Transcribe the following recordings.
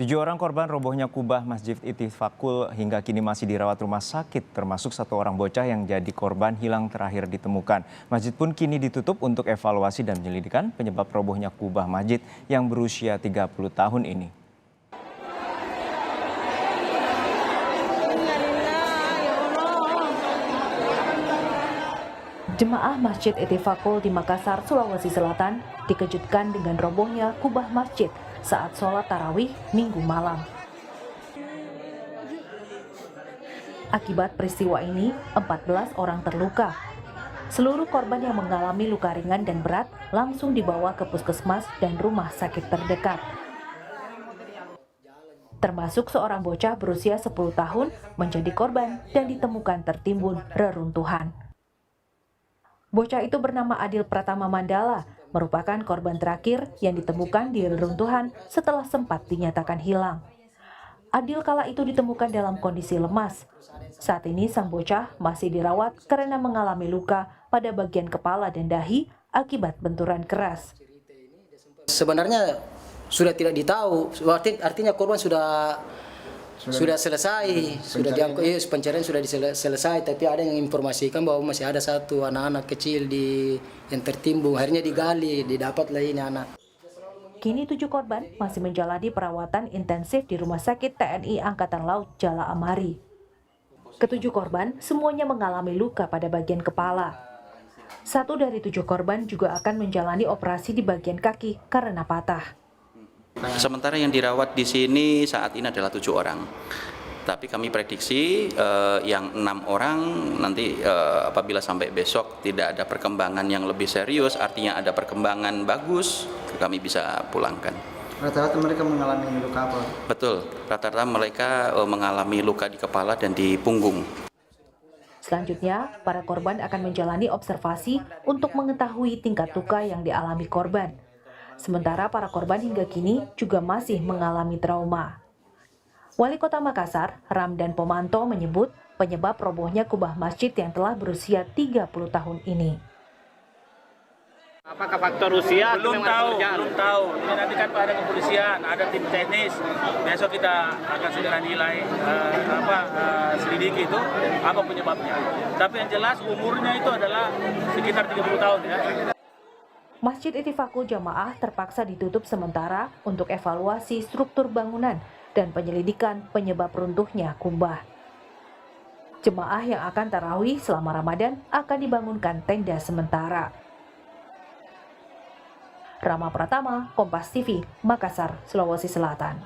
7 orang korban robohnya kubah Masjid Ittifaqul hingga kini masih dirawat rumah sakit, termasuk 1 orang bocah yang jadi korban hilang terakhir ditemukan. Masjid pun kini ditutup untuk evaluasi dan penyelidikan penyebab robohnya kubah masjid yang berusia 30 tahun ini. Jemaah Masjid Ittifaqul di Makassar, Sulawesi Selatan dikejutkan dengan robohnya kubah masjid saat sholat tarawih Minggu malam. Akibat peristiwa ini, 14 orang terluka. Seluruh korban yang mengalami luka ringan dan berat langsung dibawa ke puskesmas dan rumah sakit terdekat. Termasuk seorang bocah berusia 10 tahun menjadi korban dan ditemukan tertimbun reruntuhan. Bocah itu bernama Adil Pratama Mandala, merupakan korban terakhir yang ditemukan di reruntuhan setelah sempat dinyatakan hilang. Adil kala itu ditemukan dalam kondisi lemas. Saat ini sang bocah masih dirawat karena mengalami luka pada bagian kepala dan dahi akibat benturan keras. Sebenarnya sudah tidak ditahu, artinya korban sudah selesai, pencarian sudah selesai, tapi ada yang informasikan bahwa masih ada 1 anak-anak kecil yang tertimbun, akhirnya digali, didapatlah ini anak. Kini 7 korban masih menjalani perawatan intensif di Rumah Sakit TNI Angkatan Laut Jala Amari. Ketujuh korban semuanya mengalami luka pada bagian kepala. 1 dari 7 korban juga akan menjalani operasi di bagian kaki karena patah. Sementara yang dirawat di sini saat ini adalah 7 orang. Tapi kami prediksi yang 6 orang nanti apabila sampai besok tidak ada perkembangan yang lebih serius, artinya ada perkembangan bagus, kami bisa pulangkan. Rata-rata mereka mengalami luka apa? Betul, rata-rata mereka mengalami luka di kepala dan di punggung. Selanjutnya, para korban akan menjalani observasi untuk mengetahui tingkat luka yang dialami korban. Sementara para korban hingga kini juga masih mengalami trauma. Wali Kota Makassar, Ramdan Pomanto menyebut penyebab robohnya kubah masjid yang telah berusia 30 tahun ini. Apakah faktor usia? Belum tahu. Ini nanti kan ada kepolisian, ada tim teknis. Besok kita akan segera nilai selidiki itu apa penyebabnya. Tapi yang jelas umurnya itu adalah sekitar 30 tahun ya. Masjid Ittifaqul Jamaah terpaksa ditutup sementara untuk evaluasi struktur bangunan dan penyelidikan penyebab runtuhnya kubah. Jemaah yang akan tarawih selama Ramadan akan dibangunkan tenda sementara. Rama Pratama, Kompas TV, Makassar, Sulawesi Selatan.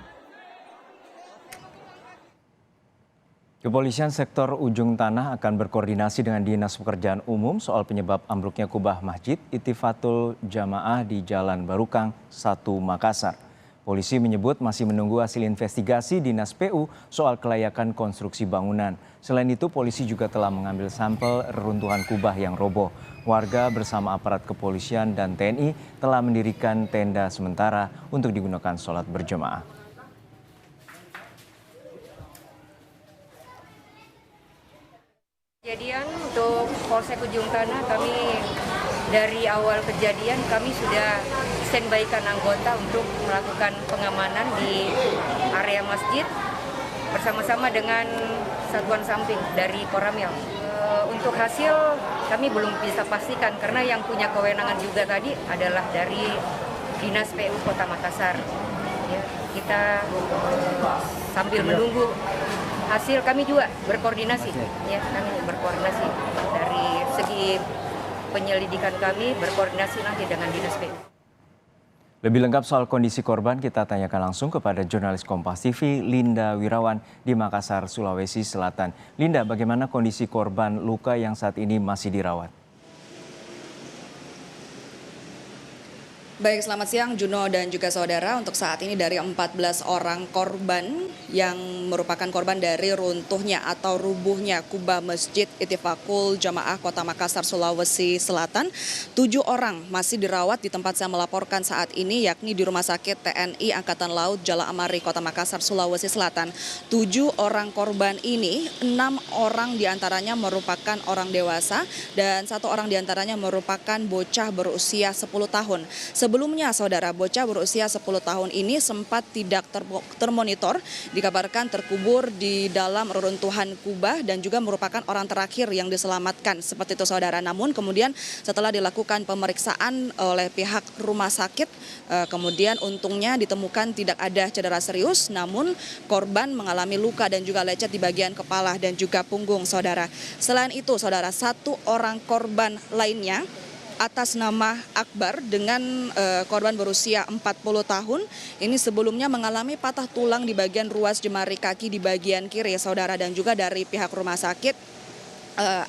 Kepolisian sektor Ujung Tanah akan berkoordinasi dengan Dinas Pekerjaan Umum soal penyebab ambruknya kubah Masjid Ittifaqul Jamaah di Jalan Barukang, 1 Makassar. Polisi menyebut masih menunggu hasil investigasi Dinas PU soal kelayakan konstruksi bangunan. Selain itu, polisi juga telah mengambil sampel reruntuhan kubah yang roboh. Warga bersama aparat kepolisian dan TNI telah mendirikan tenda sementara untuk digunakan sholat berjemaah. Kejadian untuk Polsek Ujung Tanah, kami dari awal kejadian kami sudah standby-kan anggota untuk melakukan pengamanan di area masjid bersama-sama dengan satuan samping dari Koramil. Untuk hasil kami belum bisa pastikan karena yang punya kewenangan juga tadi adalah dari Dinas PU Kota Makassar. Ya, kita sambil menunggu hasil, kami juga berkoordinasi, ya kami berkoordinasi dari segi penyelidikan, kami berkoordinasi nanti dengan Dinas PU. Lebih lengkap soal kondisi korban kita tanyakan langsung kepada jurnalis Kompas TV Linda Wirawan di Makassar, Sulawesi Selatan. Linda, bagaimana kondisi korban luka yang saat ini masih dirawat? Baik, selamat siang Juno dan juga saudara. Untuk saat ini dari 14 orang korban yang merupakan korban dari runtuhnya atau rubuhnya kubah Masjid Ittifaqul Jamaah Kota Makassar, Sulawesi Selatan, 7 orang masih dirawat di tempat saya melaporkan saat ini, yakni di Rumah Sakit TNI Angkatan Laut Jala Amari, Kota Makassar, Sulawesi Selatan. 7 orang korban ini, 6 orang diantaranya merupakan orang dewasa dan 1 orang diantaranya merupakan bocah berusia 10 tahun. Sebelumnya, saudara, bocah berusia 10 tahun ini sempat tidak termonitor, dikabarkan terkubur di dalam reruntuhan kubah dan juga merupakan orang terakhir yang diselamatkan. Seperti itu, saudara. Namun kemudian setelah dilakukan pemeriksaan oleh pihak rumah sakit, kemudian untungnya ditemukan tidak ada cedera serius, namun korban mengalami luka dan juga lecet di bagian kepala dan juga punggung, saudara. Selain itu, saudara, satu orang korban lainnya atas nama Akbar dengan korban berusia 40 tahun ini sebelumnya mengalami patah tulang di bagian ruas jemari kaki di bagian kiri, saudara, dan juga dari pihak rumah sakit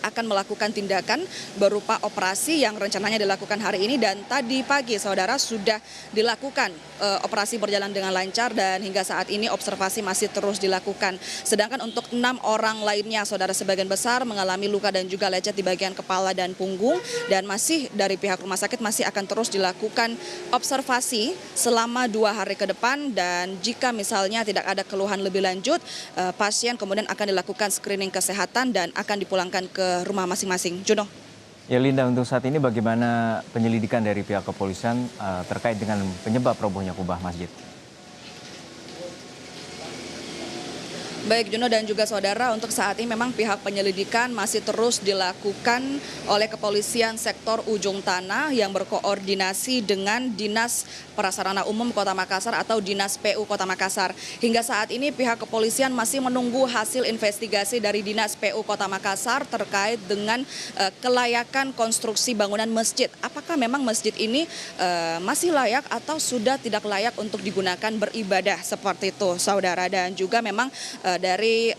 akan melakukan tindakan berupa operasi yang rencananya dilakukan hari ini, dan tadi pagi, saudara, sudah dilakukan operasi berjalan dengan lancar dan hingga saat ini observasi masih terus dilakukan. Sedangkan untuk 6 orang lainnya, saudara, sebagian besar mengalami luka dan juga lecet di bagian kepala dan punggung, dan masih dari pihak rumah sakit masih akan terus dilakukan observasi selama 2 hari ke depan, dan jika misalnya tidak ada keluhan lebih lanjut, pasien kemudian akan dilakukan screening kesehatan dan akan dipulangkan ke rumah masing-masing. Juno. Ya Linda, untuk saat ini bagaimana penyelidikan dari pihak kepolisian terkait dengan penyebab robohnya kubah masjid? Baik, Juno dan juga saudara, untuk saat ini memang pihak penyelidikan masih terus dilakukan oleh Kepolisian Sektor Ujung Tanah yang berkoordinasi dengan Dinas Prasarana Umum Kota Makassar atau Dinas PU Kota Makassar. Hingga saat ini pihak kepolisian masih menunggu hasil investigasi dari Dinas PU Kota Makassar terkait dengan kelayakan konstruksi bangunan masjid. Apakah memang masjid ini masih layak atau sudah tidak layak untuk digunakan beribadah, seperti itu, saudara. Dan juga memang dari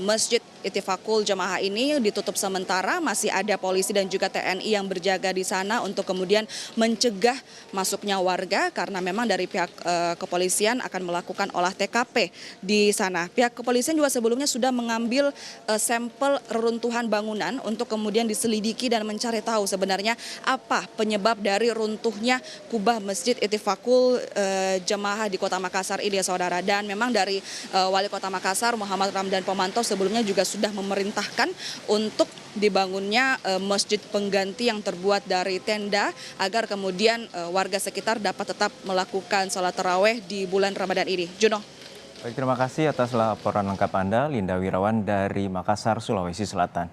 Masjid Ittifaqul Jamaah ini ditutup sementara, masih ada polisi dan juga TNI yang berjaga di sana untuk kemudian mencegah masuknya warga, karena memang dari pihak kepolisian akan melakukan olah TKP di sana. Pihak kepolisian juga sebelumnya sudah mengambil sampel reruntuhan bangunan untuk kemudian diselidiki dan mencari tahu sebenarnya apa penyebab dari runtuhnya kubah Masjid Ittifaqul Jamaah di Kota Makassar ini, saudara. Dan memang dari Wali Kota Makassar Muhammad Ramdan Pomanto sebelumnya juga sudah memerintahkan untuk dibangunnya masjid pengganti yang terbuat dari tenda agar kemudian warga sekitar dapat tetap melakukan sholat tarawih di bulan Ramadan ini. Juno. Baik, terima kasih atas laporan lengkap Anda, Linda Wirawan dari Makassar, Sulawesi Selatan.